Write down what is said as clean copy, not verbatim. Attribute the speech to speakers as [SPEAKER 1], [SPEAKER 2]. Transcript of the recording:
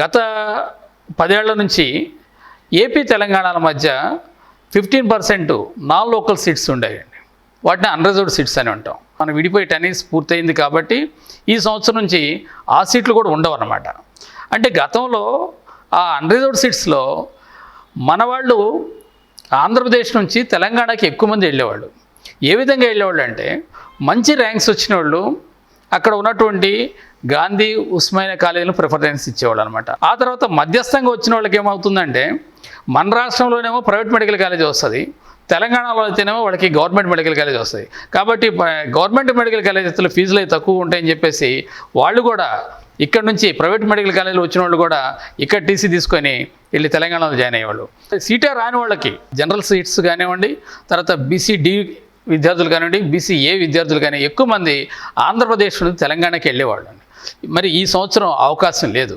[SPEAKER 1] గత 10 ఏళ్ల నుంచి ఏపీ తెలంగాణల మధ్య 15% నాన్ లోకల్ సీట్స్ ఉండేయండి. వాటిని అన్రిజర్వ్డ్ సీట్స్ అని అంటాం. మనం విడిపోయి 10 ఇయర్స్ పూర్తయింది కాబట్టి ఈ సంవత్సరం నుంచి ఆ సీట్లు కూడా ఉండవు అన్నమాట. అంటే గతంలో ఆ అన్రిజర్వ్డ్ సీట్స్లో మన వాళ్ళు ఆంధ్రప్రదేశ్ నుంచి తెలంగాణకి ఎక్కువ మంది వెళ్ళేవాళ్ళు. ఏ విధంగా వెళ్ళేవాళ్ళు అంటే మంచి ర్యాంక్స్ వచ్చిన వాళ్ళు అక్కడ ఉన్నటువంటి గాంధీ ఉస్మానియా కాలేజీలో ప్రిఫరెన్స్ ఇచ్చేవాళ్ళు అనమాట. ఆ తర్వాత మధ్యస్థంగా వచ్చిన వాళ్ళకి ఏమవుతుందంటే మన రాష్ట్రంలోనేమో ప్రైవేట్ మెడికల్ కాలేజ్ వస్తుంది, తెలంగాణలో అయితేనేమో వాళ్ళకి గవర్నమెంట్ మెడికల్ కాలేజ్ వస్తుంది. కాబట్టి గవర్నమెంట్ మెడికల్ కాలేజెస్లో ఫీజులు అవి తక్కువ ఉంటాయని చెప్పేసి వాళ్ళు కూడా ఇక్కడ నుంచి ప్రైవేట్ మెడికల్ కాలేజీలో వచ్చిన వాళ్ళు కూడా ఇక్కడ టీసీ తీసుకొని వెళ్ళి తెలంగాణలో జాయిన్ అయ్యేవాళ్ళు. సీటే రాని వాళ్ళకి జనరల్ సీట్స్ కానివ్వండి, తర్వాత బీసీ-డి విద్యార్థులు కానివ్వండి, బీసీ-ఏ విద్యార్థులు కానీ ఎక్కువ మంది ఆంధ్రప్రదేశ్ నుంచి తెలంగాణకి వెళ్ళేవాళ్ళు. మరి ఈ సంవత్సరం అవకాశం లేదు.